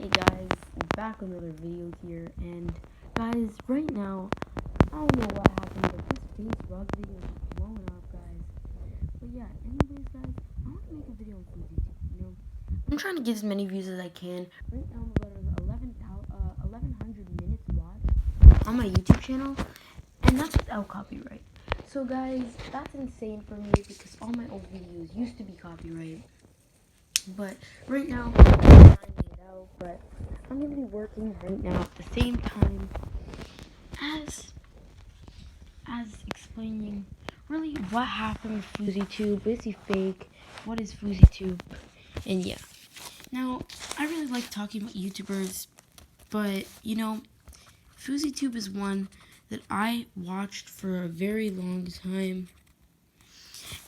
Hey guys, back with another video here, and guys, right now, I don't know what happened, but this face rub video is just blowing up, guys. But yeah, anyways, guys, I want to make a video on Fouseytube, I'm trying to get as many views as I can. Right now, I'm about 1,100 minutes watched on my YouTube channel, and that's without copyright. So guys, that's insane for me because all my old videos used to be copyright. But right now, I'm finding it out, but I'm going to be working right now at the same time as explaining really what happened with Fouseytube. Is he fake? What is Fouseytube? And yeah. Now, I really like talking about YouTubers, but Fouseytube is one that I watched for a very long time.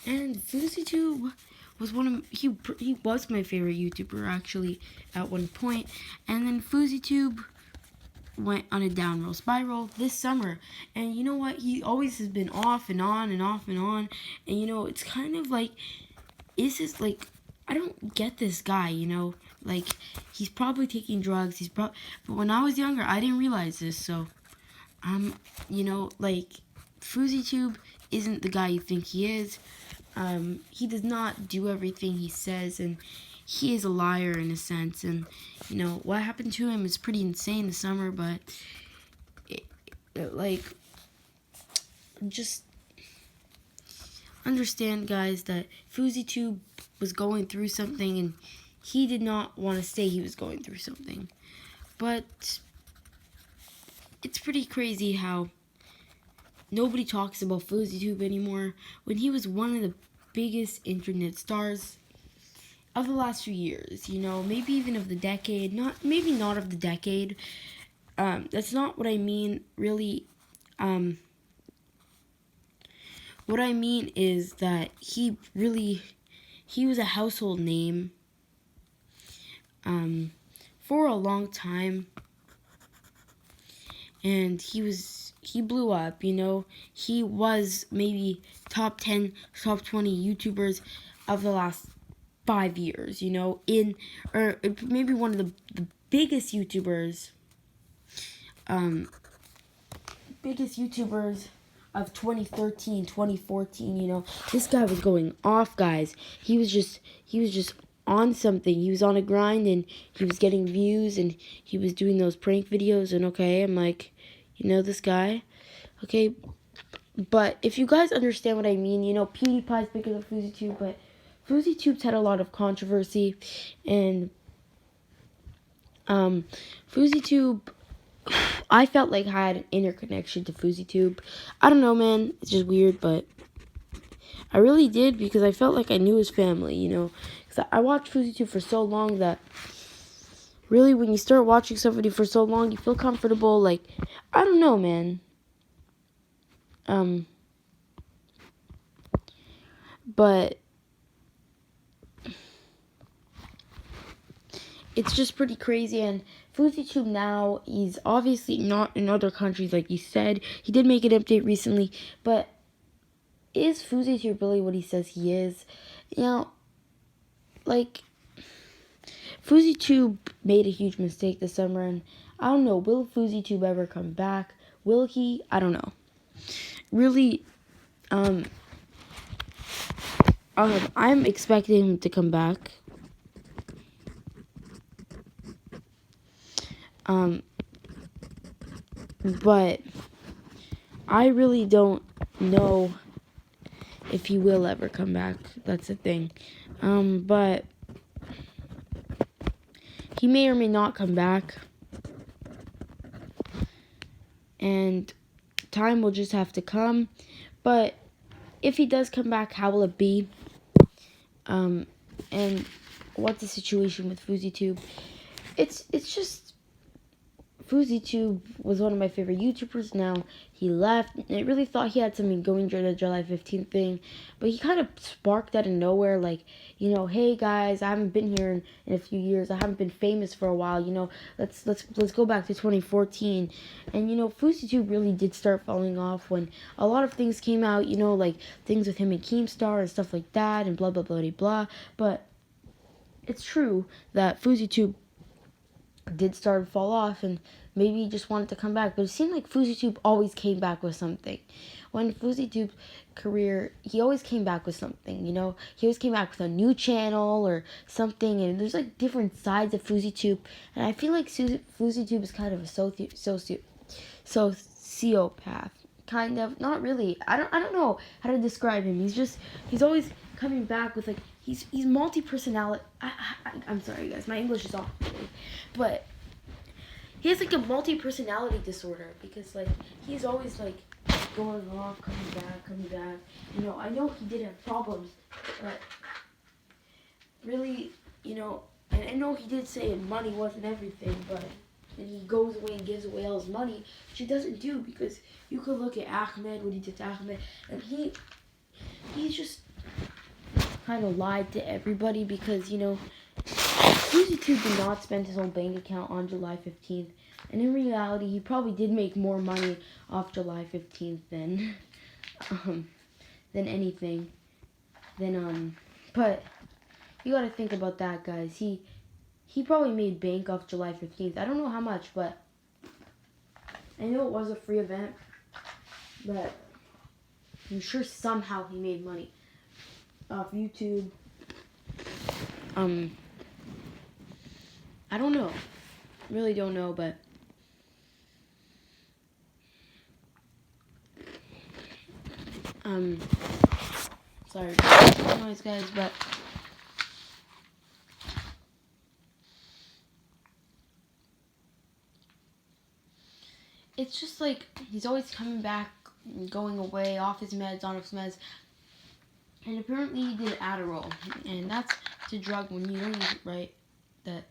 And Fouseytube was he was my favorite YouTuber actually at one point, and then Fouseytube went on a downward spiral this summer. And you know what? He always has been off and on and off and on. And it's kind of like, is this like, I don't get this guy, like he's probably taking drugs. But when I was younger, I didn't realize this. So, like Fouseytube isn't the guy you think he is. He does not do everything he says, and he is a liar in a sense. And what happened to him is pretty insane this summer. But just understand, guys, that Fouseytube was going through something, and he did not want to say he was going through something. But it's pretty crazy how nobody talks about Fouseytube anymore when he was one of the biggest internet stars of the last few years, maybe even of the decade. Maybe not of the decade. That's not what I mean, really. What I mean is that he was a household name for a long time. And he blew up, He was maybe top 10, top 20 YouTubers of the last 5 years, or maybe one of the biggest YouTubers, of 2013, 2014, This guy was going off, guys. He was just on something. He was on a grind, and he was getting views, and he was doing those prank videos. And okay, I'm like, this guy, okay. But if you guys understand what I mean, PewDiePie's bigger than Fouseytube, but Fouseytube's had a lot of controversy, and Fouseytube, I felt like I had an inner connection to Fouseytube. I don't know, man. It's just weird, but I really did, because I felt like I knew his family, Because I watched Fouseytube for so long that really, when you start watching somebody for so long, you feel comfortable. Like, I don't know, man. But it's just pretty crazy. And Fouseytube now, he's obviously not in other countries like he said. He did make an update recently, but is Fouseytube really what he says he is? Like, Fouseytube made a huge mistake this summer, and I don't know, will Fouseytube ever come back? Will he? I don't know. Really, I'm expecting him to come back. But I really don't know if he will ever come back. That's the thing. But he may or may not come back. And time will just have to come. But if he does come back, how will it be? And what's the situation with Fouseytube? It's just, Fouseytube was one of my favorite YouTubers. Now he left. I really thought he had something going during the July 15th thing, but he kind of sparked out of nowhere, like, hey guys, I haven't been here in a few years. I haven't been famous for a while. Let's go back to 2014. And Fouseytube really did start falling off when a lot of things came out. Like things with him and Keemstar and stuff like that, and blah blah blah blah blah. But it's true that Fouseytube did start to fall off, and maybe he just wanted to come back. But it seemed like Fouseytube always came back with something. When Fouseytube's career, he always came back with something, you know? He always came back with a new channel or something, and there's like different sides of Fouseytube. And I feel like Fouseytube is kind of a sociopath. Kind of, not really. I don't know how to describe him. He's always coming back with like he's multi-personality. I'm sorry guys, my English is off, but he has like a multi-personality disorder, because like he's always like going off, coming back. You know, I know he did have problems, but really, you know, and I know he did say money wasn't everything, but then he goes away and gives away all his money, which he doesn't do, because you could look at Ahmed, what he did to Ahmed, and he's just kind of lied to everybody, because, you know, Fouseytube did not spend his own bank account on July 15th, and in reality, he probably did make more money off July 15th than anything, but you gotta think about that, guys. He probably made bank off July 15th. I don't know how much, but I know it was a free event, but I'm sure somehow he made money off YouTube. I don't know. Really don't know, but sorry for the noise, guys, but it's just like he's always coming back, going away, off his meds, on his meds. And apparently he did Adderall, and that's a drug when you don't use it right. That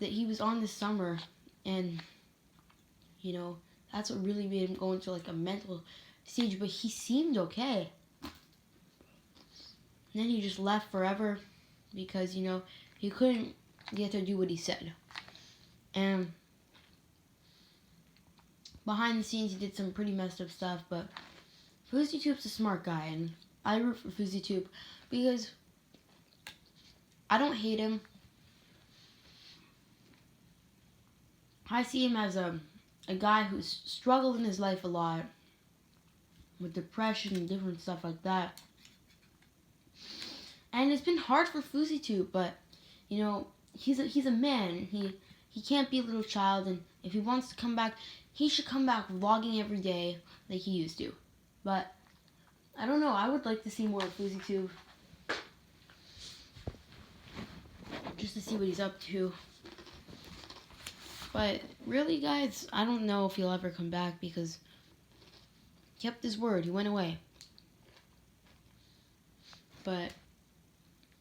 he was on this summer, and you know that's what really made him go into like a mental stage. But he seemed okay. And then he just left forever because, you know, he couldn't get to do what he said. And behind the scenes, he did some pretty messed up stuff, but Fouseytube's a smart guy, and I root for Fouseytube because I don't hate him. I see him as a guy who's struggled in his life a lot with depression and different stuff like that. And it's been hard for Fouseytube, but, you know, he's a man. He can't be a little child, and if he wants to come back, he should come back vlogging every day like he used to. But I don't know. I would like to see more of Fouseytube, just to see what he's up to. But really, guys, I don't know if he'll ever come back because he kept his word. He went away. But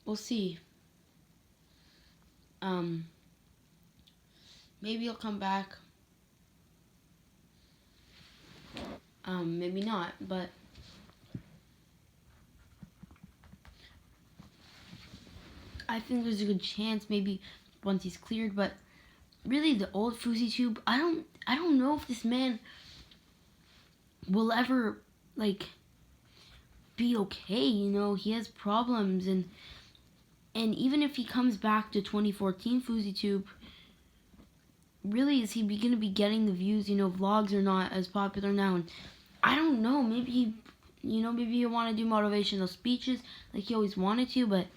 we'll see. Maybe he'll come back. Maybe not, but I think there's a good chance maybe once he's cleared, but really the old Fouseytube, I don't know if this man will ever like be okay, you know. He has problems, and even if he comes back to 2014 Fouseytube, really is he going to be getting the views? You know, vlogs are not as popular now, and I don't know, maybe maybe he'll want to do motivational speeches like he always wanted to, but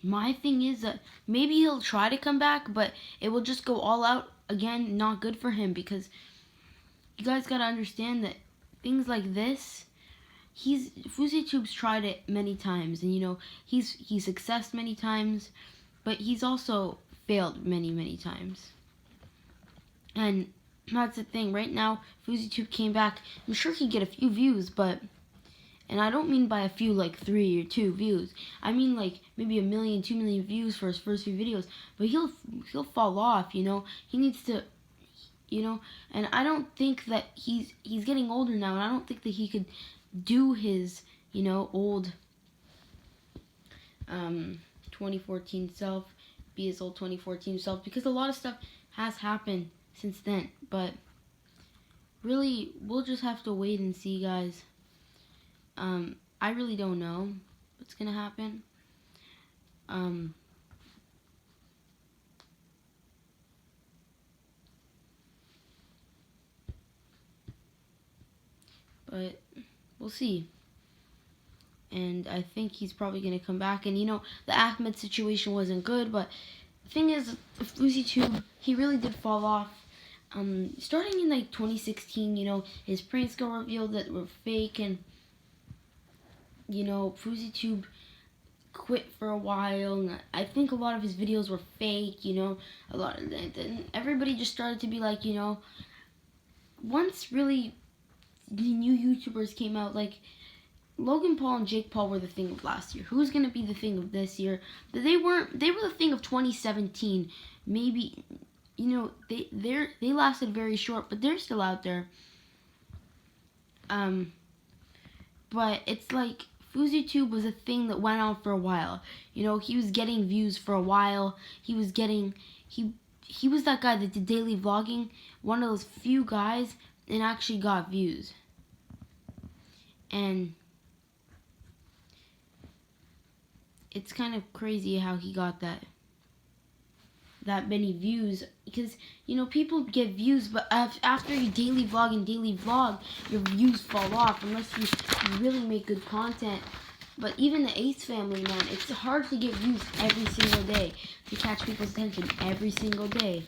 my thing is that maybe he'll try to come back, but it will just go all out again. Not good for him, because you guys got to understand that things like this, Fouseytube's tried it many times, and you know, he's successed many times, but he's also failed many times. And that's the thing. Right now, Fouseytube came back. I'm sure he'd get a few views, and I don't mean by a few like 3 or 2 views. I mean like maybe 1 million, 2 million views for his first few videos. But he'll fall off, you know. He needs to, you know. And I don't think that he's getting older now, and I don't think that he could do his, you know, old 2014 self, be his old 2014 self, because a lot of stuff has happened since then. But really, we'll just have to wait and see, guys. I really don't know what's gonna happen. but we'll see. And I think he's probably going to come back. And, you know, the Ahmed situation wasn't good, but the thing is, Fouseytube, he really did fall off. Starting in, like, 2016, you know, his pranks got revealed that were fake, and, you know, Fouseytube quit for a while, and I think a lot of his videos were fake, you know, everybody just started to be like, you know, once really the new YouTubers came out, like, Logan Paul and Jake Paul were the thing of last year. Who's gonna be the thing of this year? They were the thing of 2017. Maybe, you know, they lasted very short, but they're still out there. But it's like Fouseytube was a thing that went on for a while. You know, he was getting views for a while. He was that guy that did daily vlogging, one of those few guys, and actually got views. And it's kind of crazy how he got that many views, because, you know, people get views, but after you daily vlog, your views fall off unless you really make good content. But even the Ace family, man, it's hard to get views every single day, to catch people's attention every single day.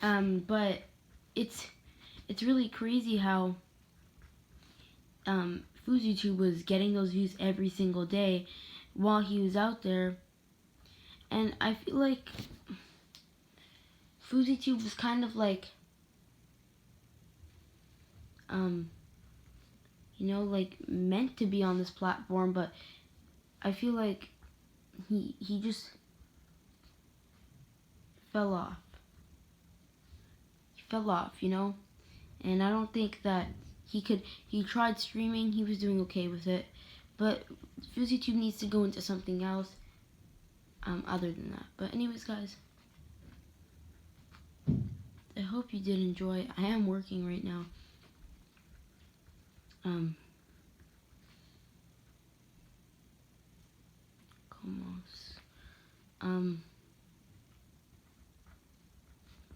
But it's really crazy how Fouseytube was getting those views every single day while he was out there. And I feel like Fouseytube was kind of like, you know, like meant to be on this platform, but I feel like he just fell off. He fell off, you know? And I don't think that he tried streaming, he was doing okay with it, but Fouseytube needs to go into something else. Other than that. But anyways, guys, I hope you did enjoy. I am working right now.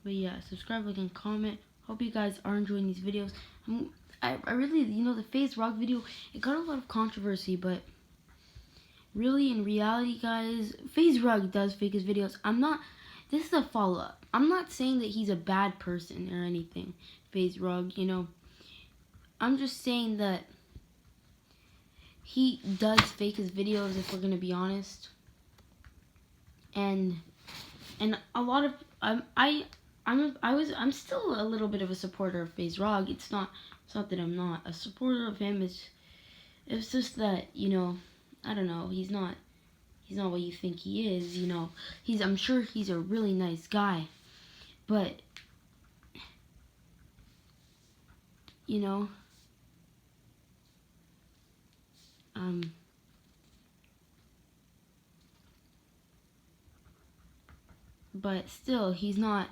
But yeah, subscribe, like, and comment. Hope you guys are enjoying these videos. I really, you know, the FaZe Rug video, it got a lot of controversy, but really, in reality, guys, FaZe Rug does fake his videos. This is a follow-up. I'm not saying that he's a bad person or anything, FaZe Rug, you know. I'm just saying that he does fake his videos, if we're gonna be honest. And a lot of I'm still a little bit of a supporter of FaZe Rug. It's not that I'm not a supporter of him. It's just that, you know, I don't know, he's not what you think he is, you know. I'm sure he's a really nice guy, but, you know, but still, he's not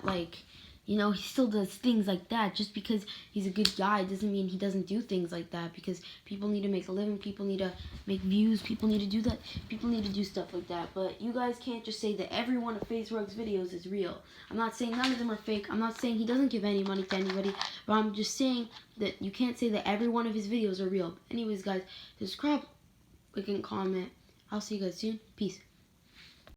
like, you know, he still does things like that. Just because he's a good guy doesn't mean he doesn't do things like that, because people need to make a living, people need to make views, people need to do that, people need to do stuff like that. But you guys can't just say that every one of FaZe Rug's videos is real. I'm not saying none of them are fake. I'm not saying he doesn't give any money to anybody, but I'm just saying that you can't say that every one of his videos are real. Anyways, guys, subscribe, like, and comment. I'll see you guys soon. Peace.